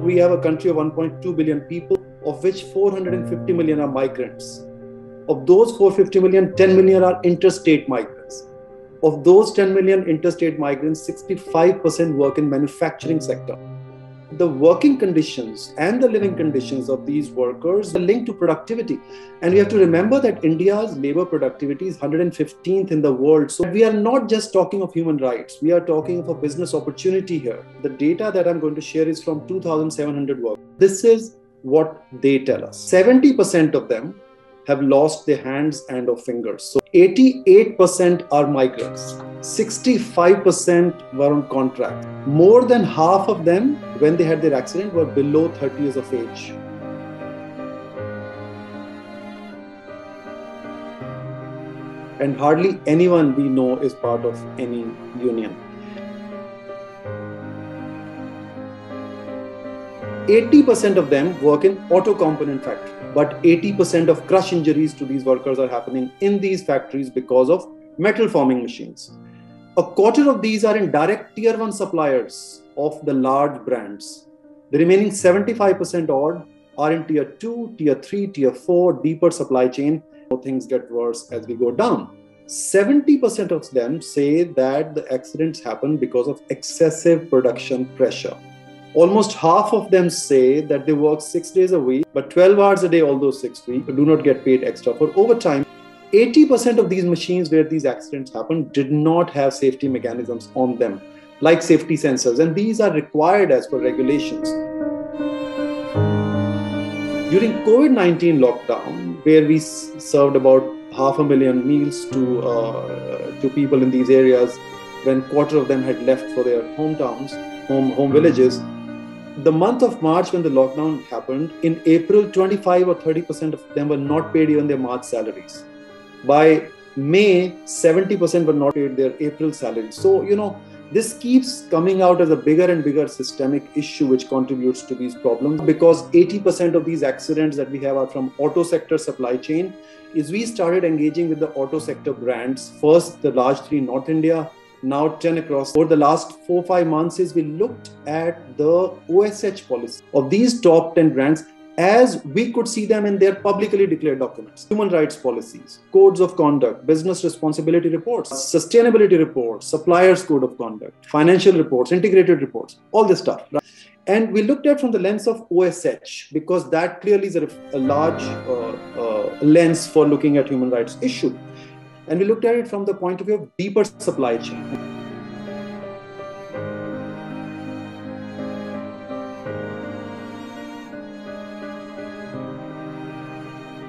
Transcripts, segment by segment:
We have a country of 1.2 billion people, of which 450 million are migrants. Of those 450 million, 10 million are interstate migrants. Of those 10 million interstate migrants, 65% work in manufacturing sector. The working conditions and the living conditions of these workers are linked to productivity. And we have to remember that India's labor productivity is 115th in the world. So we are not just talking of human rights. We are talking of a business opportunity here. The data that I'm going to share is from 2,700 workers. This is what they tell us. 70% of them have lost their hands and or fingers. So 88% are migrants. 65% were on contract. More than half of them, when they had their accident, were below 30 years of age. And hardly anyone we know is part of any union. 80% of them work in auto component factory, but 80% of crush injuries to these workers are happening in these factories because of metal forming machines. A quarter of these are in direct tier 1 suppliers of the large brands. The remaining 75% odd are in tier 2, tier 3, tier 4, deeper supply chain. Things get worse as we go down. 70% of them say that the accidents happen because of excessive production pressure. Almost half of them say that they work 6 days a week, but 12 hours a day all those 6 weeks, do not get paid extra for overtime. 80% of these machines where these accidents happen did not have safety mechanisms on them, like safety sensors, and these are required as per regulations. During COVID-19 lockdown, where we served about 500,000 meals to people in these areas, when quarter of them had left for their hometowns, home villages, the month of March when the lockdown happened, in April, 25 or 30% of them were not paid even their March salaries. By May, 70% were not paid their April salaries. So, this keeps coming out as a bigger and bigger systemic issue which contributes to these problems, because 80% of these accidents that we have are from auto sector supply chain. Is we started engaging with the auto sector brands, first the large 3 in North India, now 10 across. Over the last 4-5 months, we looked at the OSH policy of these top 10 brands as we could see them in their publicly declared documents. Human rights policies, codes of conduct, business responsibility reports, sustainability reports, suppliers code of conduct, financial reports, integrated reports, all this stuff. Right? And we looked at from the lens of OSH, because that clearly is a large lens for looking at human rights issue. And we looked at it from the point of view of deeper supply chain.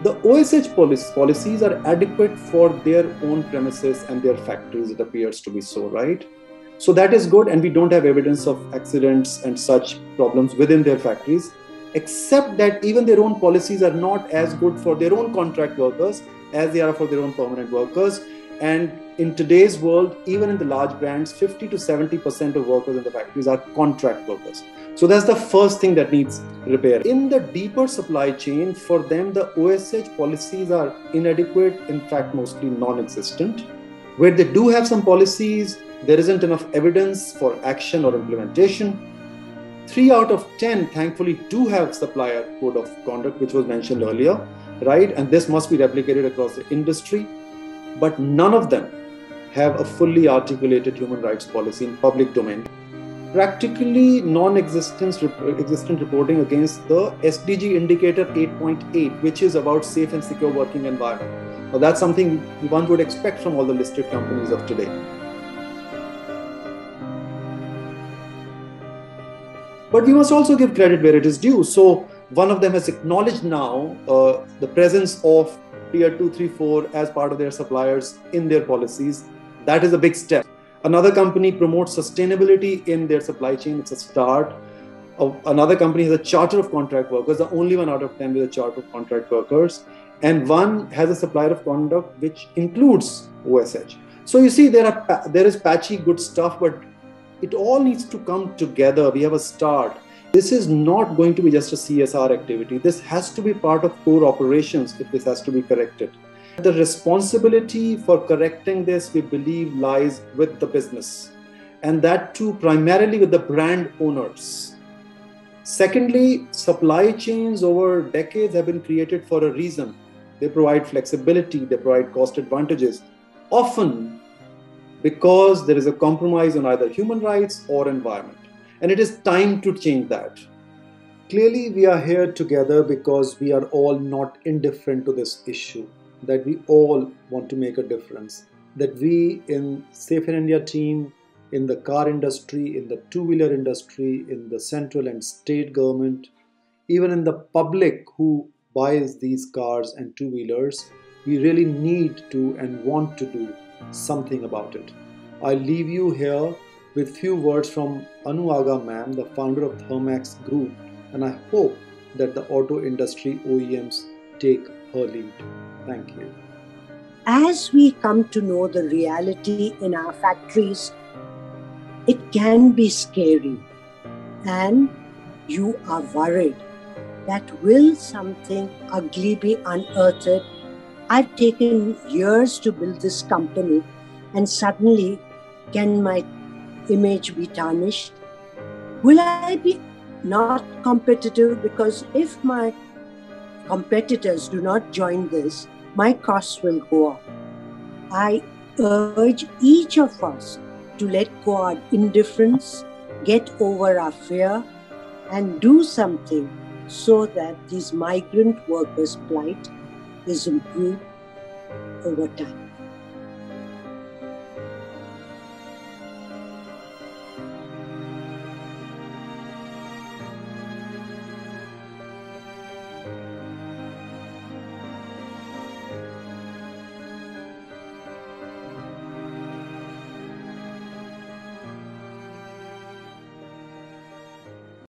The OSH policies are adequate for their own premises and their factories, it appears to be so, right? So that is good, and we don't have evidence of accidents and such problems within their factories, except that even their own policies are not as good for their own contract workers as they are for their own permanent workers. And in today's world, even in the large brands, 50 to 70% of workers in the factories are contract workers. So that's the first thing that needs repair. In the deeper supply chain, for them, the OSH policies are inadequate, in fact, mostly non-existent. Where they do have some policies, there isn't enough evidence for action or implementation. 3 out of 10, thankfully, do have supplier code of conduct, which was mentioned earlier, right? And this must be replicated across the industry. But none of them have a fully articulated human rights policy in public domain. Practically non-existent reporting against the SDG indicator 8.8, which is about safe and secure working environment. Now that's something one would expect from all the listed companies of today. But we must also give credit where it is due. So one of them has acknowledged now the presence of tier 2, 3, 4 as part of their suppliers in their policies. That is a big step. Another company promotes sustainability in their supply chain. It's a start. Another company has a charter of contract workers, the only one out of 10 with a charter of contract workers. And one has a supplier of conduct which includes OSH. So you see, there is patchy good stuff, but it all needs to come together. We have a start. This is not going to be just a CSR activity. This has to be part of core operations if this has to be corrected. The responsibility for correcting this, we believe, lies with the business, and that too primarily with the brand owners. Secondly, supply chains over decades have been created for a reason. They provide flexibility, they provide cost advantages, often because there is a compromise on either human rights or environment. And it is time to change that. Clearly, we are here together because we are all not indifferent to this issue, that we all want to make a difference, that we in Safe in India team, in the car industry, in the two-wheeler industry, in the central and state government, even in the public who buys these cars and two-wheelers, we really need to and want to do something about it. I'll leave you here with few words from Anu Aga ma'am, the founder of Thermax Group, and I hope that the auto industry OEMs take her lead. Thank you. As we come to know the reality in our factories, it can be scary, and you are worried that will something ugly be unearthed? I've taken years to build this company, and suddenly can my image be tarnished? Will I be not competitive? Because if my competitors do not join this, my costs will go up. I urge each of us to let go our indifference, get over our fear, and do something so that these migrant workers' plight is improved over time.